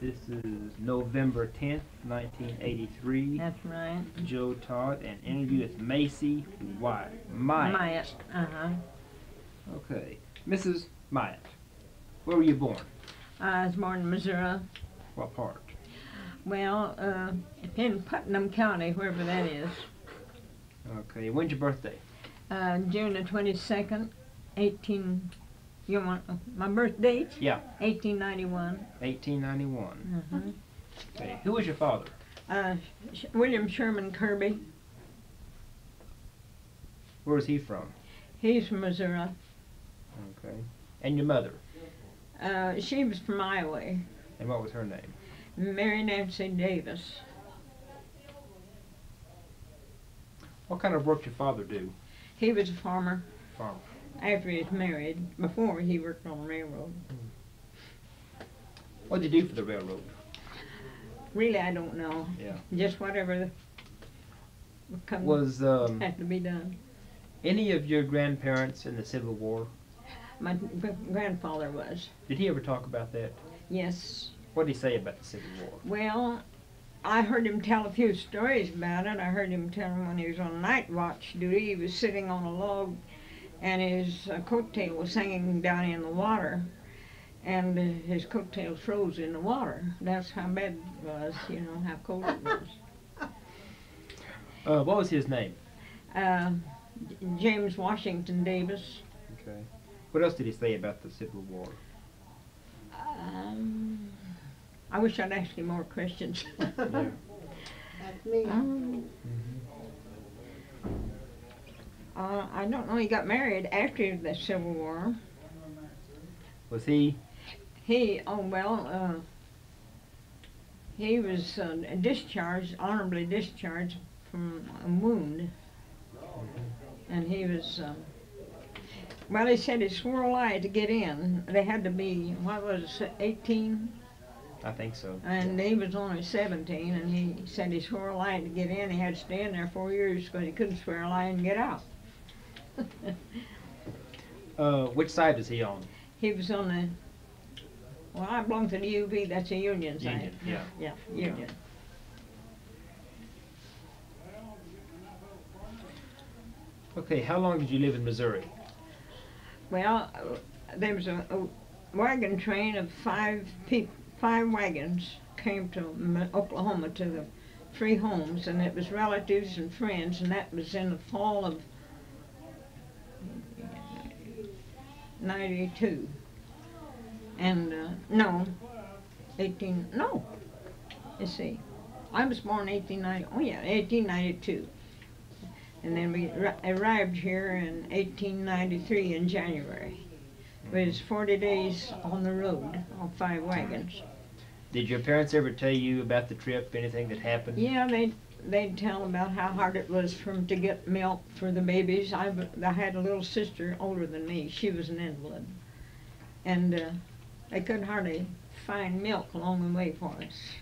This is November 10th, 1983. That's right. Joe Todd, and interview with Macie Myatt. Uh-huh. Okay. Mrs. Myatt, where were you born? I was born in Missouri. What part? Well, in Putnam County, wherever that is. Okay. When's your birthday? June the 22nd, you want my birth date? Yeah. 1891. 1891. Uh-huh. Okay. Who was your father? William Sherman Kirby. Where was he from? He's from Missouri. Okay. And your mother? She was from Iowa. And what was her name? Mary Nancy Davis. What kind of work did your father do? He was a farmer. Farmer. After he was married. Before, he worked on the railroad. What did he do for the railroad? Really, I don't know. Yeah. Just whatever Was had to be done. any of your grandparents in the Civil War? My grandfather was. Did he ever talk about that? Yes. What did he say about the Civil War? Well, I heard him tell a few stories about it. I heard him tell him when he was on night watch duty, he was sitting on a log and his coattail was hanging down in the water, and his coattail froze in the water. That's how bad it was, you know, how cold it was. What was his name? James Washington Davis. Okay. What else did he say about the Civil War? I wish I'd asked him more questions. Yeah. That's me. I don't know. He got married after the Civil War. Was he? He was discharged, honorably discharged from a wound, and he was. Well, he said he swore a lie to get in. They had to be, what was it, 18? I think so. And he was only 17, and he said he swore a lie to get in. He had to stay in there 4 years because he couldn't swear a lie and get out. Which side is he on? He was on the, well, I belong to the UV, that's a Union side. Union, yeah. Yeah, Union. Okay, how long did you live in Missouri? Well, there was a wagon train of five wagons came to Oklahoma to the 3 homes, and it was relatives and friends, and that was in the fall of 92. And no, let's see, I was born 1892. And then we arrived here in 1893 in January. It was 40 days on the road on 5 wagons. Did your parents ever tell you about the trip, anything that happened? Yeah, they'd tell about how hard it was for them to get milk for the babies. I had a little sister older than me. She was an invalid. And they couldn't hardly find milk along the way for us.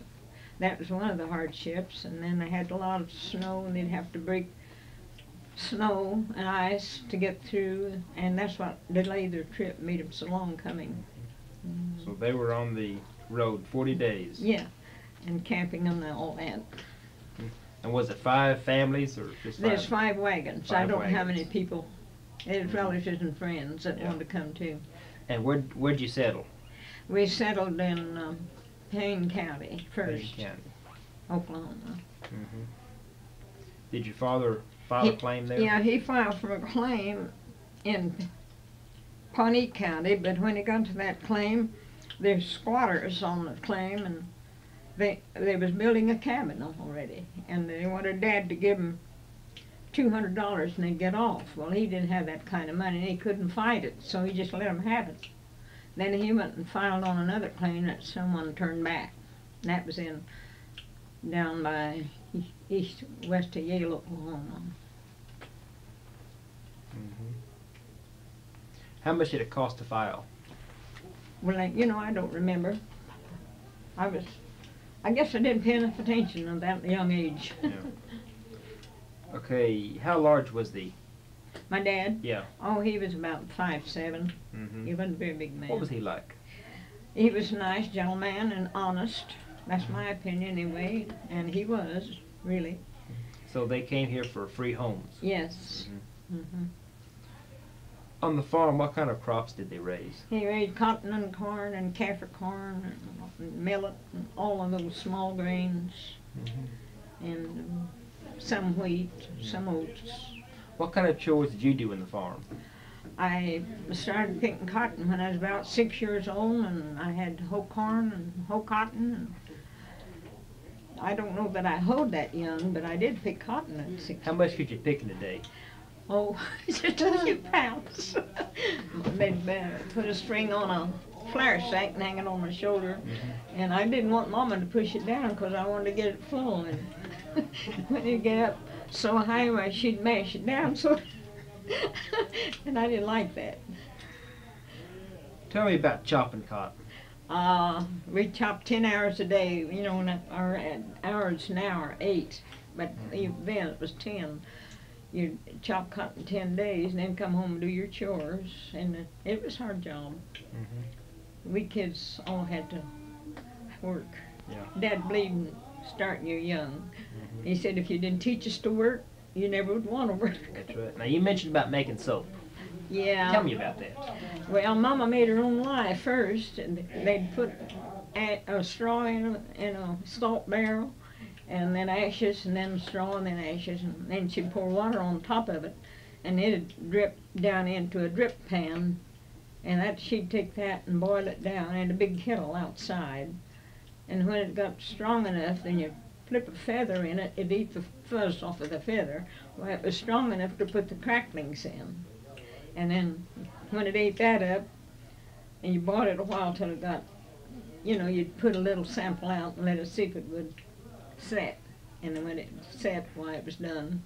That was one of the hardships. And then they had a lot of snow, and they'd have to break snow and ice to get through, and that's what delayed their trip, made them so long coming. So they were on the road 40 days? Yeah, and camping and all that. And was it 5 families or just 5? There's 5 wagons. I 5 don't know how wagons. many people. There's relatives and friends that wanted to come too. And where'd you settle? We settled in Payne County first, Payne County. Oklahoma. Did your father file a claim there? Yeah, he filed for a claim in Pawnee County, but when he got to that claim, there's squatters on the claim, and they was building a cabin already, and they wanted Dad to give them $200 and they'd get off. Well, he didn't have that kind of money, and he couldn't fight it, so he just let them have it. Then he went and filed on another claim that someone turned back. And that was down by west of Yale, Oklahoma. How much did it cost to file? Well, I don't remember. I guess I didn't pay enough attention at that young age. Yeah. Okay, how large was the? My dad? Yeah. Oh, he was about 5'7". He wasn't a very big man. What was he like? He was a nice gentleman and honest. That's my opinion anyway, and he was, really. So they came here for free homes. Yes. Mm-hmm. On the farm, what kind of crops did they raise? He raised cotton and corn and kaffir corn and millet and all of those small grains and some wheat, some oats. What kind of chores did you do in the farm? I started picking cotton when I was about 6 years old, and I had to hoe corn and hoe cotton. And I don't know that I hoed that young, but I did pick cotton at 6. How much could you pick in a day? Oh, just a few pounds. They'd put a string on a flour sack and hang it on my shoulder, and I didn't want Mama to push it down because I wanted to get it full. And when it get up so high, well, she'd mash it down, so and I didn't like that. Tell me about chopping cotton. We chopped 10 hours a day. You know, and our hours now are 8, but then it was 10. You'd chop cotton 10 days and then come home and do your chores, and it was a hard job. We kids all had to work. Yeah. Dad believed starting you young. He said if you didn't teach us to work, you never would want to work. That's right. Now you mentioned about making soap. Yeah. Tell me about that. Well, Mama made her own lye first, and they'd put a straw in a salt barrel, and then ashes, and then straw, and then ashes, and then she'd pour water on top of it, and it'd drip down into a drip pan, and that she'd take that and boil it down in a big kettle outside, and when it got strong enough, then you flip a feather in it, it'd eat the fuzz off of the feather. Well, it was strong enough to put the cracklings in, and then when it ate that up, and you boiled it a while till it got, you know, you'd put a little sample out and let it see if it would set, and then when it set, why, it was done.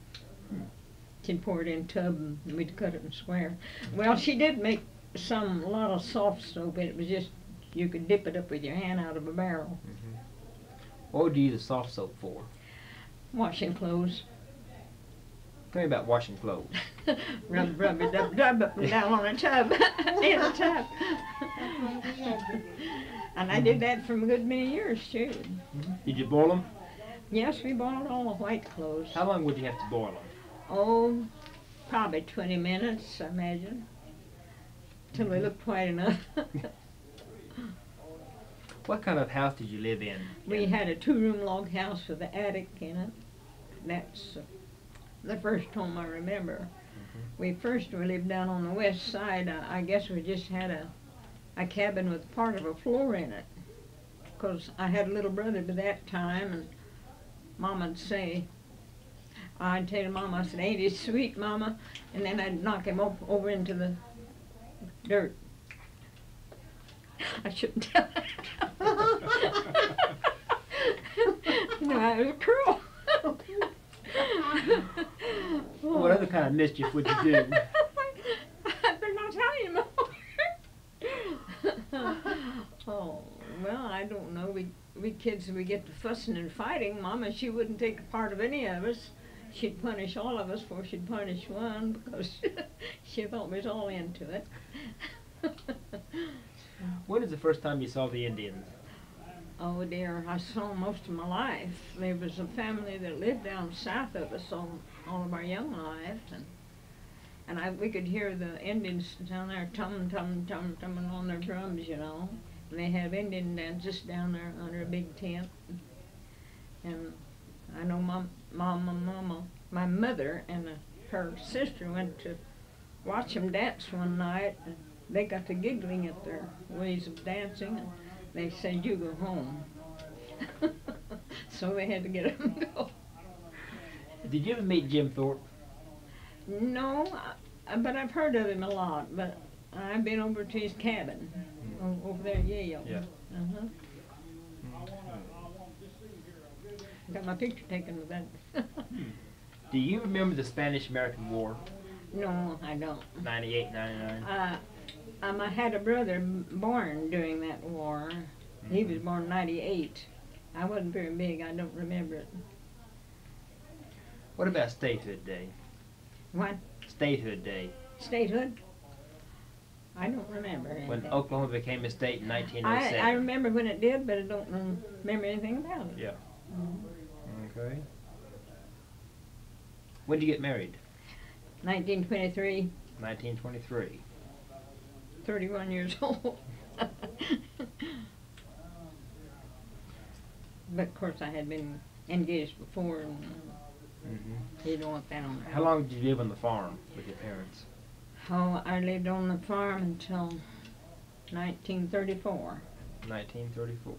She'd pour it in a tub and we'd cut it in square. Well, she did make a lot of soft soap. It was just, you could dip it up with your hand out of a barrel. What would you use a soft soap for? Washing clothes. Tell me about washing clothes. rub it up and down on a tub, in a tub. And I did that for a good many years too. Did you boil them? Yes, we boiled all the white clothes. How long would you have to boil them? Oh, probably 20 minutes, I imagine, till they looked white enough. What kind of house did you live in? We had a 2-room log house with an attic in it. That's the first home I remember. We lived down on the west side. I guess we just had a cabin with part of a floor in it, because I had a little brother by that time, and Mama'd say, I'd tell Mama, I said, ain't he sweet, Mama? And then I'd knock him over into the dirt. I shouldn't tell that. No, I was cruel. What other kind of mischief would you do? I better not tell you more. Oh, well, I don't know. We kids, we get to fussing and fighting. Mama, she wouldn't take a part of any of us. She'd punish all of us before she'd punish one, because she thought we was all into it. When is the first time you saw the Indians? Oh dear, I saw them most of my life. There was a family that lived down south of us all of our young life, and we could hear the Indians down there tumming on their drums, you know. And they have Indian dances down there under a big tent. And I know my mother and her sister went to watch them dance one night, and they got to giggling at their ways of dancing, and they said, you go home. So they had to get them to go. Did you ever meet Jim Thorpe? No, but I've heard of him a lot, but I've been over to his cabin over there at Yale. Yeah. Got my picture taken with that. Do you remember the Spanish-American War? No, I don't. 98, 99? I had a brother born during that war. He was born in 98. I wasn't very big. I don't remember it. What about Statehood Day? What? Statehood Day. Statehood? I don't remember anything. When Oklahoma became a state in I 1907. remember when it did, but I don't remember anything about it. Yeah. Okay. When did you get married? 1923, 1923. 31 years old. But of course I had been engaged before, and you don't want that on there. How long did you live on the farm with your parents? Oh, I lived on the farm until 1934. 1934.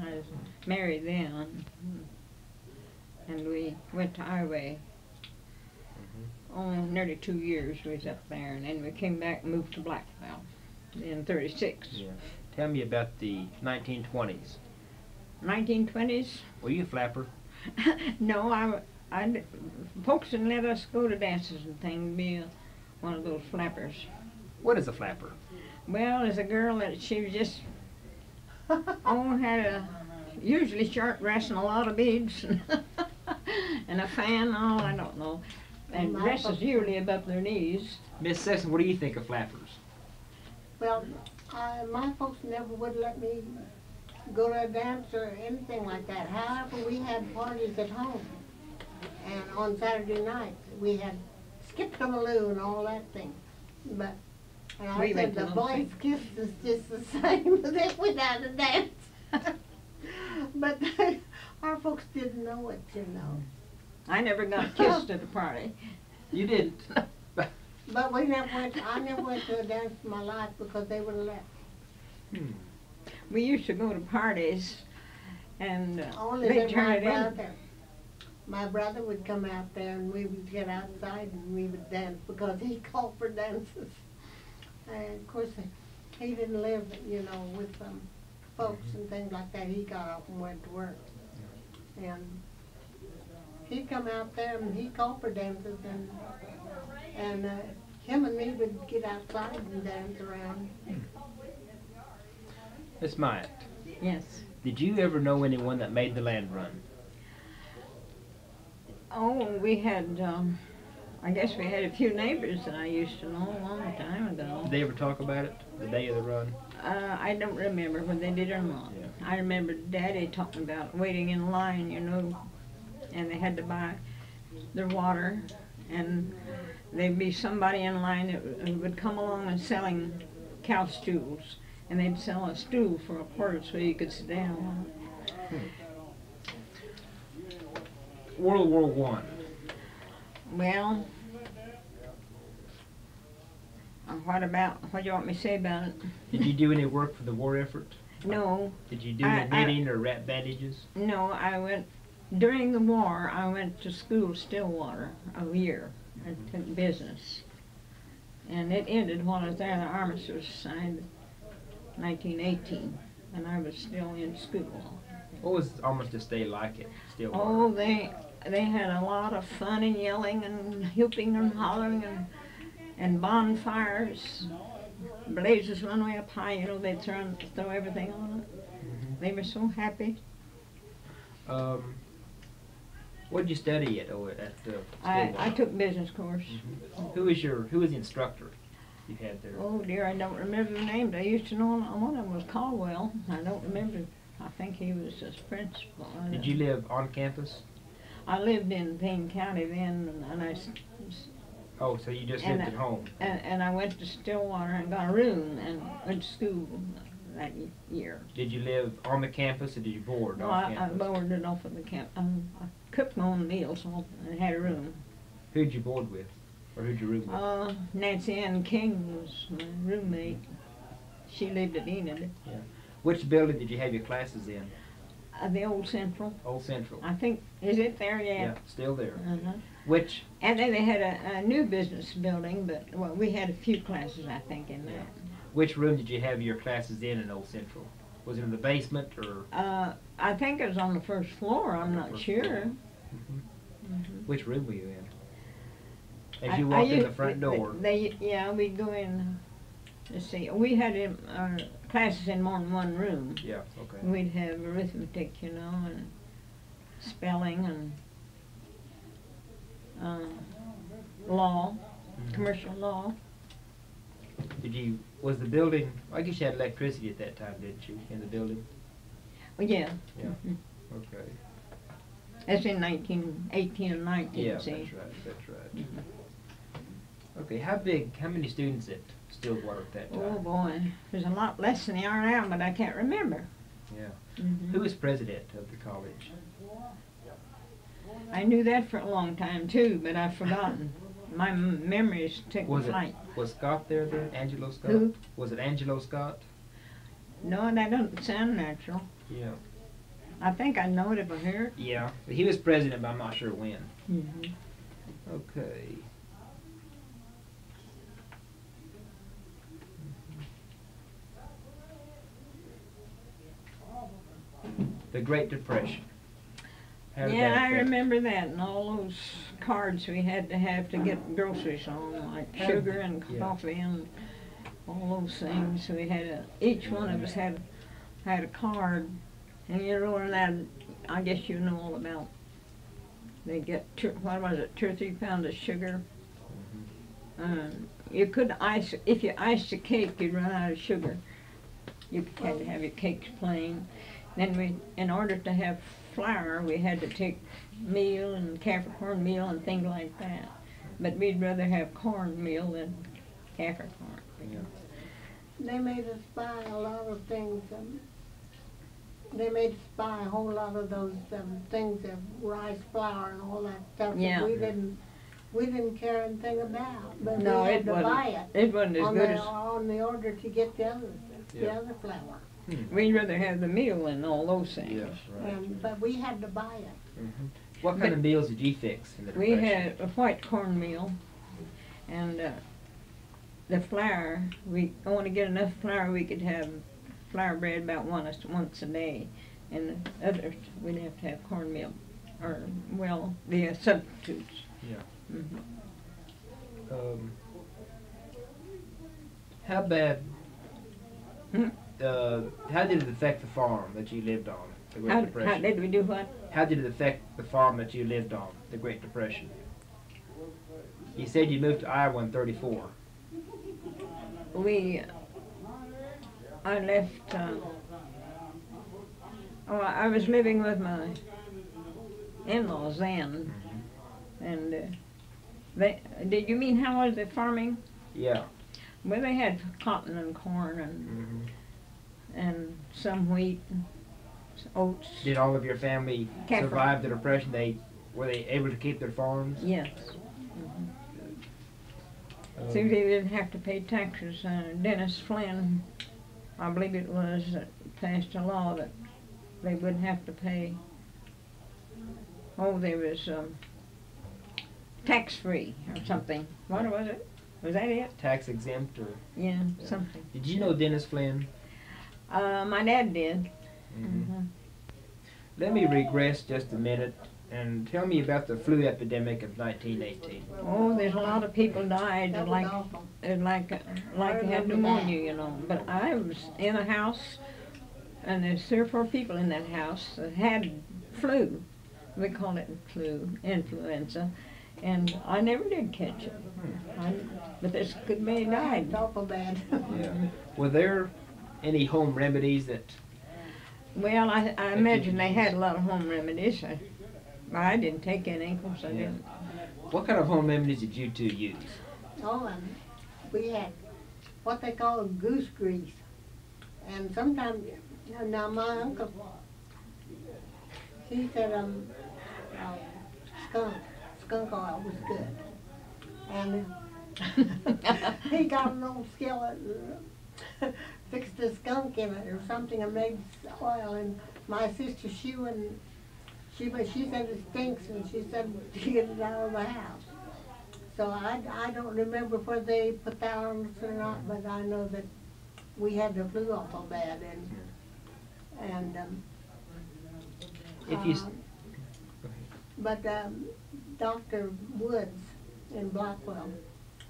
I was married then, and we went to Iowa. Oh, nearly 2 years we was up there, and then we came back and moved to Blackwell in 36. Yeah. Tell me about the 1920s. 1920s? Were you a flapper? No, folks didn't let us go to dances and things, be one of those flappers. What is a flapper? Well, as a girl, that she was just, had a usually short dress and a lot of beads, and a fan, I don't know. And dresses usually above their knees. Miss Sexton, what do you think of flappers? Well, my folks never would let me go to a dance or anything like that. However, we had parties at home. And on Saturday night, we had skip-to-maloo and all that thing. But, and I said the boys' kiss is just the same as if without a dance. But our folks didn't know it, you know. I never got kissed at a party. You didn't. But I never went to a dance in my life because they wouldn't let. We used to go to parties, and Only they that turned it in. my brother would come out there and we would get outside and we would dance because he called for dances. And of course, he didn't live, you know, with folks and things like that. He got up and went to work. And he'd come out there and he called for dances, and him and me would get outside and dance around. Miss Myatt, Yes. did you ever know anyone that made the land run? Oh, we had, I guess we had a few neighbors that I used to know a long time ago. Did they ever talk about it, the day of the run? I don't remember whether they did or not. Yeah. I remember Daddy talking about waiting in line, you know, and they had to buy their water, and there'd be somebody in line that would come along and selling cow stools, and they'd sell a stool for a quarter so you could sit down on it. World War I. Well, what do you want me to say about it? Did you do any work for the war effort? No. Did you do any knitting or wrap bandages? No, during the war, I went to school, Stillwater, a year. I took business. And it ended while I was there. The Armistice was signed in 1918, and I was still in school. What was Armistice Day like at Stillwater? Oh, they had a lot of fun and yelling and whooping and hollering and bonfires. Blazes one way up high, you know, they'd throw everything on it. They were so happy. What did you study at Stillwater? I took business course. Who was the instructor you had there? Oh dear, I don't remember the names. I used to know one of them was Caldwell. I don't remember. I think he was his principal. Did you live on campus? I lived in Payne County then, and Oh, so you just lived at home? And I went to Stillwater and got a room and went to school that year. Did you live on the campus or did you board off campus? I boarded off of the camp. I cooked my own meals and had a room. Who'd you board with? Or who'd you room with? Nancy Ann King was my roommate. She lived at Enid. Yeah. Which building did you have your classes in? The Old Central. Old Central. I think, is it there yet? Yeah, still there. Which? And then they had a new business building, but well, we had a few classes, I think, in that. Which room did you have your classes in Old Central? Was it in the basement or? I think it was on the first floor. I'm not sure. Which room were you in? As you walked in the front door. We'd go in. Let's see. We had our classes in more than one room. Yeah. Okay. We'd have arithmetic, you know, and spelling and law, commercial law. Was the building, I guess you had electricity at that time, didn't you, in the building? Well, yeah. Yeah. Mm-hmm. Okay. That's in 1918 and 19, Yeah, see? that's right. Mm-hmm. Okay, how many students at Stillwater at that time? Oh boy, there's a lot less than there are now, but I can't remember. Yeah. Mm-hmm. Who was president of the college? I knew that for a long time too, but I've forgotten. My memory's taking flight. Was Scott there then? Angelo Scott? Who? Was it Angelo Scott? No, that doesn't sound natural. Yeah. I think I know it if I hear it. Yeah, he was president, but I'm not sure when. Mm-hmm. Okay. The Great Depression. How did Yeah, that I affect- remember that, and all those cards we had to have to get groceries on, like sugar and Yeah. coffee and all those things. We had each one of us had a card, and you know, and that I guess you know all about. They get what was it, 2 or 3 pounds of sugar. You could ice if you iced a cake, you'd run out of sugar. You had to have your cakes plain. Then in order to have flour, we had to take meal and Kaffir cornmeal and things like that. But we'd rather have cornmeal than Kaffir corn. Yeah. They made us buy a lot of things. They made us buy a whole lot of those things of rice flour and all that stuff Yeah. that we didn't care anything about. But No, we it had to buy wasn't. it It wasn't as good as. on the order to get the other Yeah. flour. We'd rather have the meal than all those things. Yeah, right. But we had to buy it. What kind of meals did you fix in the We Depression? had a white cornmeal, and the flour. We want to get enough flour. We could have flour bread about once a day, and the others we'd have to have cornmeal, or the substitutes. Yeah. Mm-hmm. How bad? Hmm? How did it affect the farm that you lived on? The Great How Depression. did we do what? How did it affect the farm that you lived on? The Great Depression. You said you moved to Iowa in '34. I left. I was living with my in-laws then, and did you mean how was the farming? Yeah. Well, they had cotton and corn and some wheat, and oats. Did all of your family Kaffir. survive the Depression? Were they able to keep their farms? Yes. See, they didn't have to pay taxes. Dennis Flynn, I believe it was, that passed a law that they wouldn't have to pay. Oh, there was tax-free or something. What was it? Was that it? Tax exempt or? Yeah, something. Did you know Dennis Flynn? My dad did. Let me regress just a minute and tell me about the flu epidemic of 1918. Oh, there's a lot of people died That was like awful. they had pneumonia, you know. But I was in a house, and there's 3 or 4 people in that house that had flu. We call it flu, influenza, and I never did catch it. But this could be died. It's awful bad. Yeah. Were there any home remedies that? Well, I imagine they had a lot of home remedies. I didn't take any, of course I didn't. What kind of home remedies did you two use? Oh, and we had what they call goose grease. And sometimes, now my uncle, he said skunk oil was good. And he got an old skillet and fixed a skunk in it or something and made oil. And my sister, she said it stinks, and she said to get it out of the house. So I don't remember whether they put that on us or not, but I know that we had the flu awful bad, and If you. but Dr. Woods in Blackwell,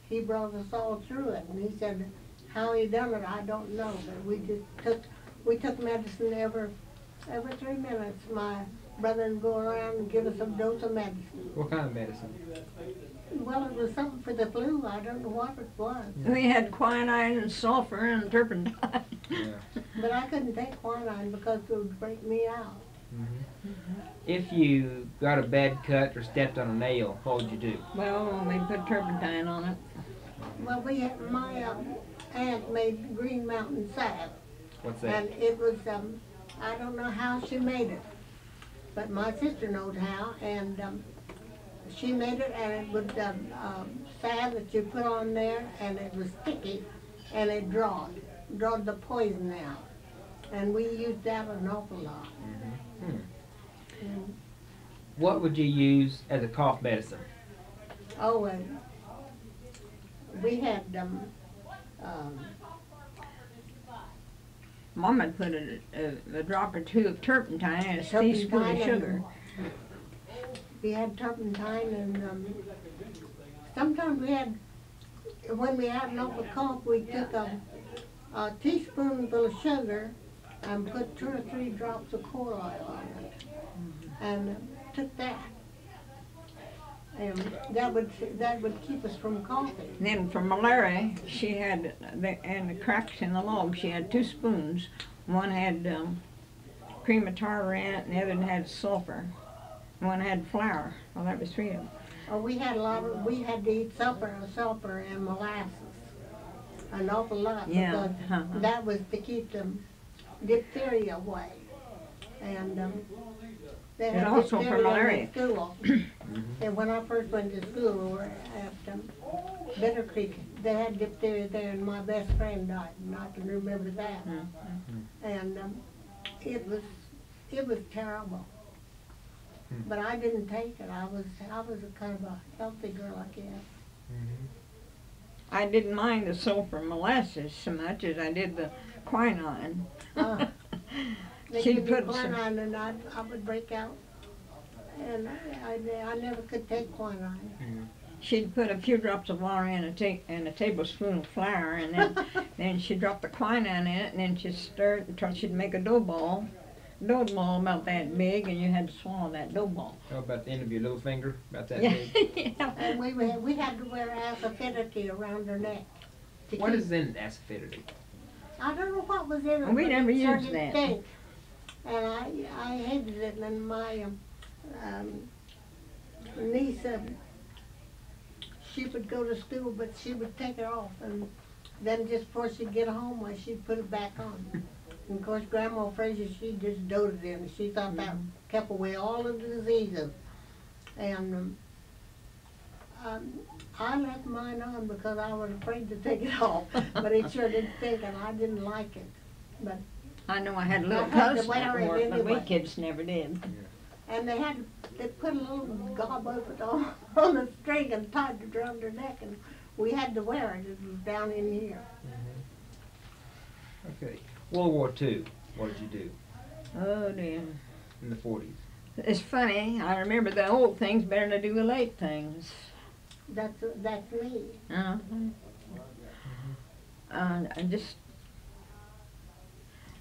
he brought us all through it, and he said how he done it I don't know, but we took medicine every 3 minutes. brother would go around and give us a dose of medicine. What kind of medicine? Well, it was something for the flu. I don't know what it was. We had quinine and sulfur and turpentine. Yeah. But I couldn't take quinine because it would break me out. If you got a bad cut or stepped on a nail, what would you do? Well, we put turpentine on it. Well, my aunt made Green Mountain salve. What's that? And it was, I don't know how she made it, but my sister knows how, and she made it, and it was salve that you put on there, and it was sticky, and it drawed the poison out. And we used that an awful lot. And, What would you use as a cough medicine? oh, and we had, Mama put a drop or two of turpentine and a teaspoon of sugar. We had turpentine, and sometimes we had, when we had an awful cough, we took a teaspoonful of sugar and put 2 or 3 drops of coal oil on it, and took that. And that would keep us from coughing. Then for malaria, she had, and the cracks in the log, she had 2 spoons. One had cream of tartar in it, and the other one had sulfur. One had flour. Well, that was 3 of them. Oh, we had we had to eat sulfur and molasses, an awful lot, Yeah, because that was to keep the diphtheria away. And they had And also for diphtheria malaria. in school. And when I first went to school, we were at Bitter Creek. They had diphtheria there, and my best friend died, and I can remember that. And it was terrible. But I didn't take it. I was a kind of a healthy girl, I guess. I didn't mind the sulfur molasses so much as I did the quinine. They She give me put some- quinine, and I would break out. And I never could take quinine. She'd put a few drops of water in and a tablespoon of flour, and then she'd drop the quinine in it, and then she'd stir it until she'd make a dough ball about that big, and you had to swallow that dough ball. How about the end of your little finger? About that Yeah. big? Yeah. And we had to wear asafoetida around her neck. What is in asafoetida? I don't know what was in it. We but never it used started that. Stink. And I hated it, and my niece, she would go to school, but she would take it off, and then just before she'd get home, she'd put it back on. And of course, Grandma Fraser, she just doted in it. She thought that kept away all of the diseases. And I left mine on because I was afraid to take it off, but it sure did stink, and I didn't like it. But I know I had a little I had to cousin wear that it wore it, but we anyway. kids never did. And they put a little gob of it on the string and tied it around her neck, and we had to wear it. It was down in here. Okay. World War II. What did you do Oh dear. in the 40s? It's funny, I remember the old things better than I do the late things. That's me.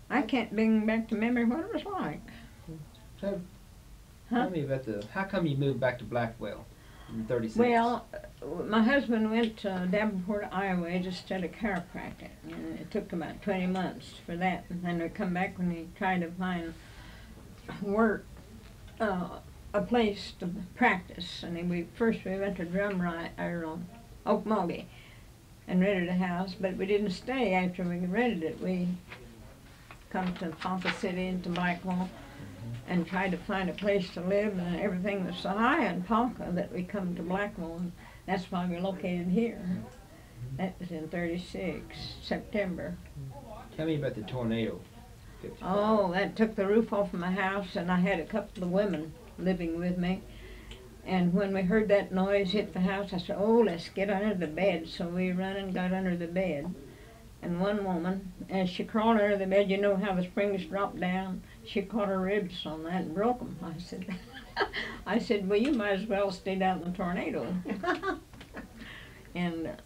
I can't bring back to memory what it was like. So, Huh? tell me about how come you moved back to Blackwell in 36? Well, my husband went to Davenport, Iowa, to study chiropractic, and it took about 20 months for that. And then we come back when he tried to find work, a place to practice. And then we went to Okmulgee and rented a house, but we didn't stay after we rented it. We come to Ponca City and to Blackwell and tried to find a place to live, and everything was so high in Ponca that we come to Blackwell, and that's why we're located here. That was in 36, September. Tell me about the tornado. 55. Oh, that took the roof off of my house, and I had a couple of women living with me. And when we heard that noise hit the house, I said, oh, let's get under the bed. So we run and got under the bed. And one woman, as she crawled under the bed, you know how the springs drop down, she caught her ribs on that and broke them. I said, well, you might as well stay down in the tornado. And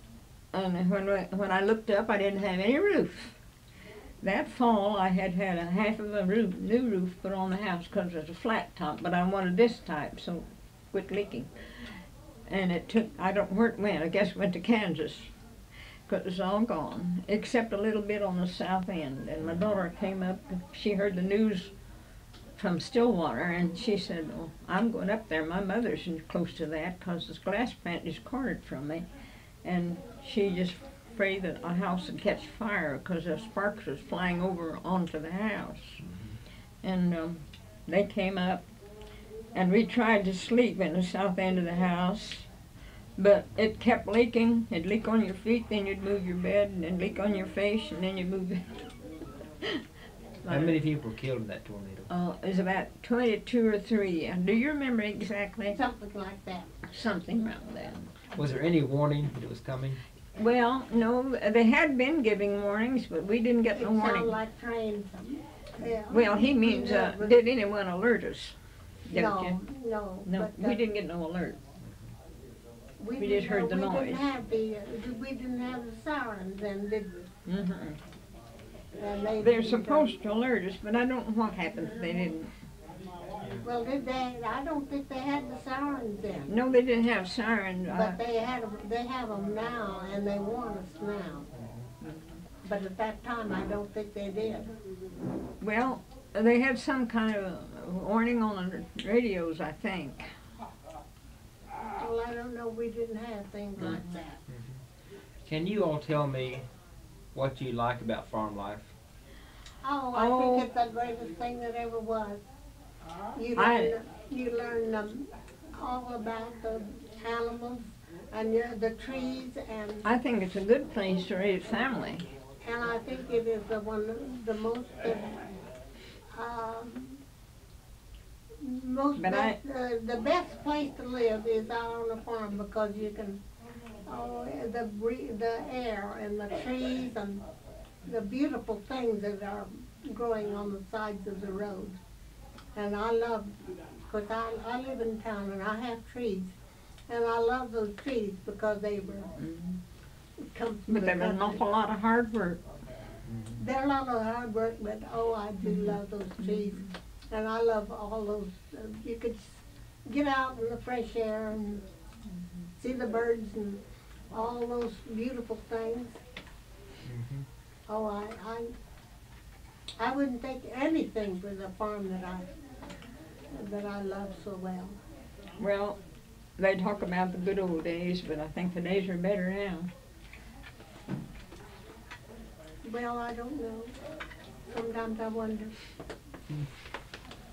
when I looked up, I didn't have any roof. that fall I had had a half of a new roof put on the house because it's a flat top, but I wanted this type so it quit leaking. And it took, I don't know where it went, I guess it went to Kansas, because it was all gone, except a little bit on the south end. And my daughter came up, she heard the news from Stillwater, and she said, well, I'm going up there. My mother's close to that because this glass plant is cornered from me. And she just afraid that a house would catch fire because the sparks was flying over onto the house. And they came up, and we tried to sleep in the south end of the house, but it kept leaking. It'd leak on your feet, then you'd move your bed, and then leak on your face, and then you'd move it. How many people were killed in that tornado? It was about 22 or 3. Do you remember exactly? Something like that. Something around that. Was there any warning that it was coming? Well, no, they had been giving warnings, but we didn't get no It warning. sounded like trains. Yeah. Well, he means, did anyone alert us? Don't you? No. No, but, we didn't get no alert. we just didn't- heard the we noise. Didn't have we didn't have the sirens then, did we? Mm-hmm. And They're didn't, supposed to alert us, but I don't know what happened if they didn't. Well, did they? I don't think they had the sirens then. No, they didn't have sirens. But they have them now, and they warn us now. But at that time, I don't think they did. Well, they had some kind of warning on the radios, I think. Well, I don't know. We didn't have things like that. Can you all tell me what you like about farm life? Oh, I think it's the greatest thing that ever was. You learn all about the animals and the trees, and I think it's a good place to raise a family. and I think it is the the best place to live is out on the farm because you can the air and the trees and the beautiful things that are growing on the sides of the road. And I love, because I live in town and I have trees, and I love those trees because they were come from But there was an awful lot of hard work. They're a lot of hard work, but oh, I do love those trees, and I love all those. You could get out in the fresh air and see the birds and all those beautiful things. Oh, I wouldn't take anything for the farm that I love so well. Well, they talk about the good old days, but I think the days are better now. Well, I don't know. Sometimes I wonder.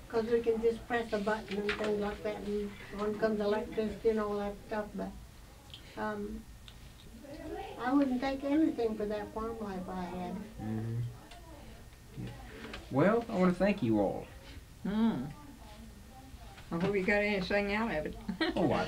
Because we can just press a button and things like that, and on comes electricity and all that stuff, but I wouldn't take anything for that farm life I had. Well, I want to thank you all. I hope you got anything out of it. Oh, I